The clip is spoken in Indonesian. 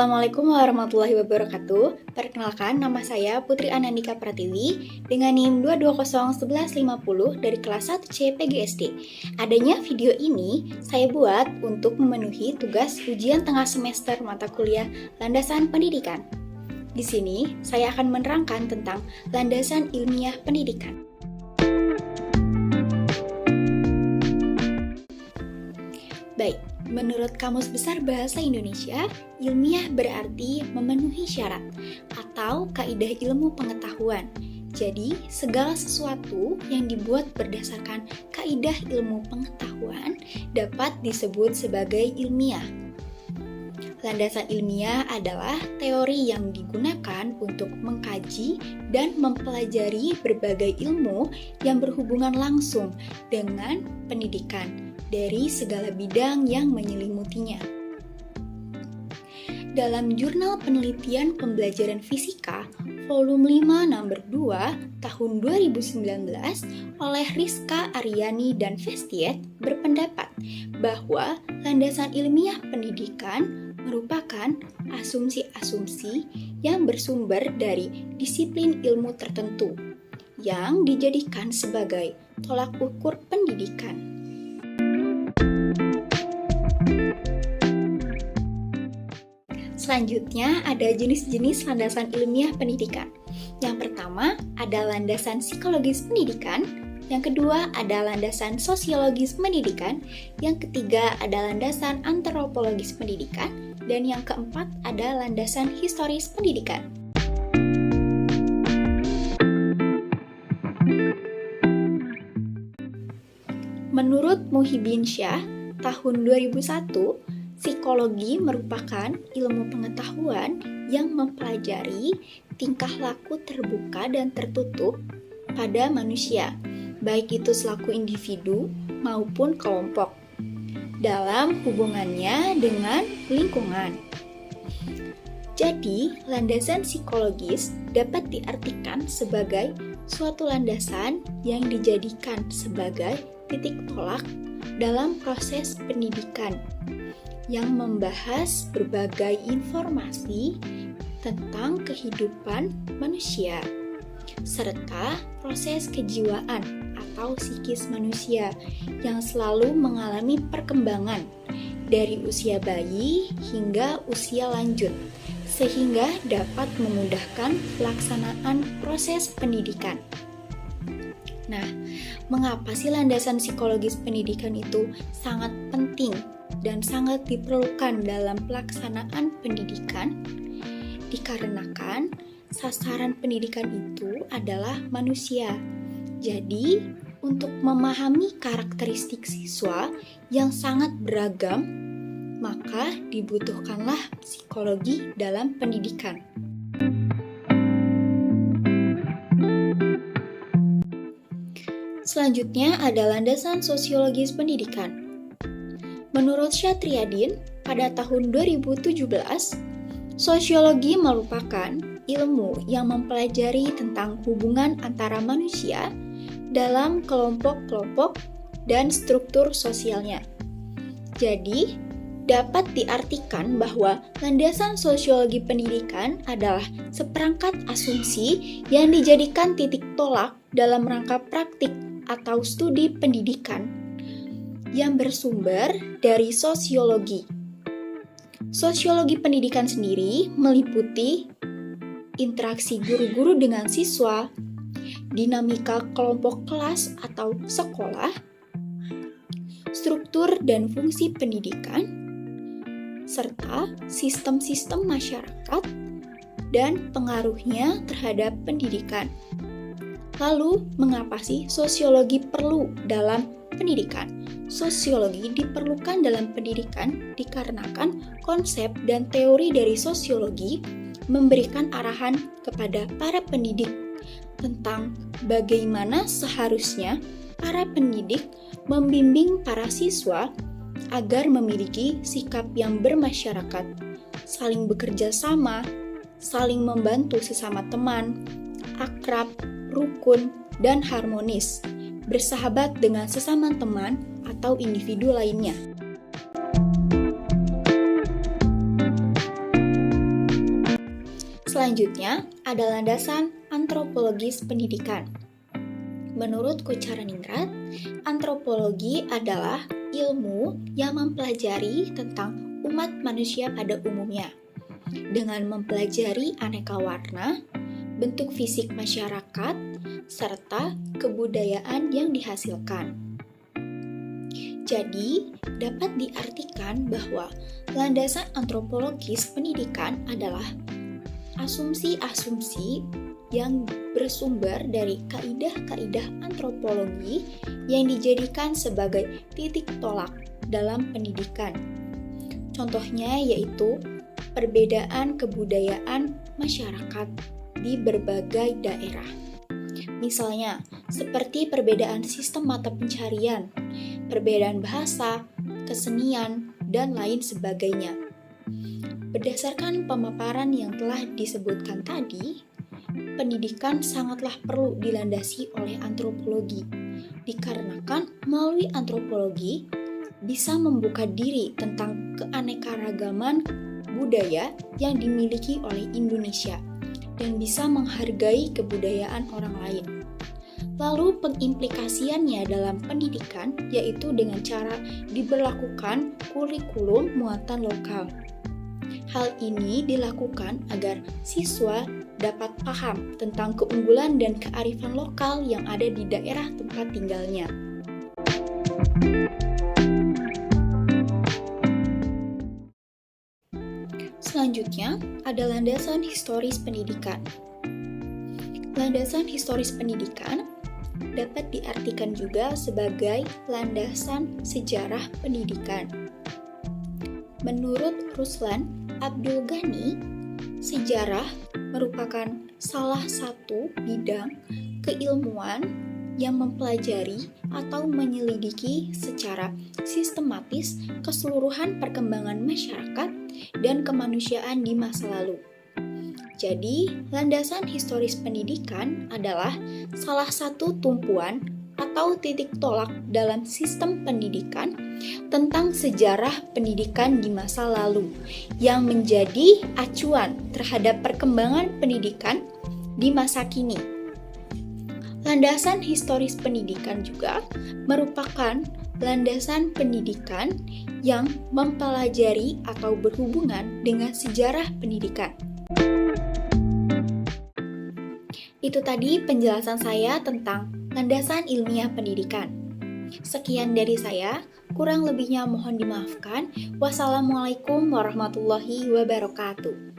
Assalamualaikum warahmatullahi wabarakatuh. Perkenalkan, nama saya Putri Anandika Pratiwi dengan NIM 2201150 dari kelas 1C PGSD. Adanya video ini saya buat untuk memenuhi tugas ujian tengah semester mata kuliah Landasan Pendidikan. Di sini, saya akan menerangkan tentang landasan ilmiah pendidikan. Baik, menurut Kamus Besar Bahasa Indonesia, ilmiah berarti memenuhi syarat atau kaidah ilmu pengetahuan. Jadi, segala sesuatu yang dibuat berdasarkan kaidah ilmu pengetahuan dapat disebut sebagai ilmiah. Landasan ilmiah adalah teori yang digunakan untuk mengkaji dan mempelajari berbagai ilmu yang berhubungan langsung dengan pendidikan dari segala bidang yang menyelimutinya. Dalam Jurnal Penelitian Pembelajaran Fisika, volume 5 nomor 2 tahun 2019 oleh Rizka Aryani dan Festiet berpendapat bahwa landasan ilmiah pendidikan merupakan asumsi-asumsi yang bersumber dari disiplin ilmu tertentu yang dijadikan sebagai tolak ukur pendidikan. Selanjutnya ada jenis-jenis landasan ilmiah pendidikan. Yang pertama ada landasan psikologis pendidikan, yang kedua ada landasan sosiologis pendidikan, yang ketiga ada landasan antropologis pendidikan, dan yang keempat ada landasan historis pendidikan. Menurut Muhyiddin Syah, tahun 2001, psikologi merupakan ilmu pengetahuan yang mempelajari tingkah laku terbuka dan tertutup pada manusia, baik itu selaku individu maupun kelompok, dalam hubungannya dengan lingkungan. Jadi, landasan psikologis dapat diartikan sebagai suatu landasan yang dijadikan sebagai titik tolak dalam proses pendidikan yang membahas berbagai informasi tentang kehidupan manusia, serta proses kejiwaan atau psikis manusia yang selalu mengalami perkembangan dari usia bayi hingga usia lanjut, sehingga dapat memudahkan pelaksanaan proses pendidikan. Nah, mengapa sih landasan psikologis pendidikan itu sangat penting dan sangat diperlukan dalam pelaksanaan pendidikan? Dikarenakan sasaran pendidikan itu adalah manusia. Jadi, untuk memahami karakteristik siswa yang sangat beragam, maka dibutuhkanlah psikologi dalam pendidikan. Selanjutnya ada landasan sosiologis pendidikan. Menurut Syatriadin, pada tahun 2017, sosiologi merupakan ilmu yang mempelajari tentang hubungan antara manusia dalam kelompok-kelompok dan struktur sosialnya. Jadi, dapat diartikan bahwa landasan sosiologi pendidikan adalah seperangkat asumsi yang dijadikan titik tolak dalam rangka praktik atau studi pendidikan yang bersumber dari sosiologi. Sosiologi pendidikan sendiri meliputi interaksi guru-guru dengan siswa, dinamika kelompok kelas atau sekolah, struktur dan fungsi pendidikan, serta sistem-sistem masyarakat dan pengaruhnya terhadap pendidikan. Lalu, mengapa sih sosiologi perlu dalam pendidikan? Sosiologi diperlukan dalam pendidikan dikarenakan konsep dan teori dari sosiologi memberikan arahan kepada para pendidik tentang bagaimana seharusnya para pendidik membimbing para siswa agar memiliki sikap yang bermasyarakat, saling bekerja sama, saling membantu sesama teman, akrab, rukun, dan harmonis, bersahabat dengan sesama teman atau individu lainnya. Selanjutnya, ada landasan antropologis pendidikan. Menurut Kocaraningrat, antropologi adalah ilmu yang mempelajari tentang umat manusia pada umumnya. Dengan mempelajari aneka warna, bentuk fisik masyarakat, serta kebudayaan yang dihasilkan. Jadi, dapat diartikan bahwa landasan antropologis pendidikan adalah asumsi-asumsi yang bersumber dari kaidah-kaidah antropologi yang dijadikan sebagai titik tolak dalam pendidikan. Contohnya yaitu perbedaan kebudayaan masyarakat di berbagai daerah. Misalnya, seperti perbedaan sistem mata pencarian, perbedaan bahasa, kesenian, dan lain sebagainya. Berdasarkan pemaparan yang telah disebutkan tadi, pendidikan sangatlah perlu dilandasi oleh antropologi, dikarenakan melalui antropologi bisa membuka diri tentang keanekaragaman budaya yang dimiliki oleh Indonesia dan bisa menghargai kebudayaan orang lain. Lalu pengimplikasiannya dalam pendidikan yaitu dengan cara diberlakukan kurikulum muatan lokal. Hal ini dilakukan agar siswa dapat paham tentang keunggulan dan kearifan lokal yang ada di daerah tempat tinggalnya. Selanjutnya, ada landasan historis pendidikan. Landasan historis pendidikan dapat diartikan juga sebagai landasan sejarah pendidikan. Menurut Ruslan Abdul Ghani, sejarah merupakan salah satu bidang keilmuan yang mempelajari atau menyelidiki secara sistematis keseluruhan perkembangan masyarakat dan kemanusiaan di masa lalu. Jadi, landasan historis pendidikan adalah salah satu tumpuan atau titik tolak dalam sistem pendidikan tentang sejarah pendidikan di masa lalu yang menjadi acuan terhadap perkembangan pendidikan di masa kini. Landasan historis pendidikan juga merupakan landasan pendidikan yang mempelajari atau berhubungan dengan sejarah pendidikan. Itu tadi penjelasan saya tentang landasan ilmiah pendidikan. Sekian dari saya, kurang lebihnya mohon dimaafkan. Wassalamualaikum warahmatullahi wabarakatuh.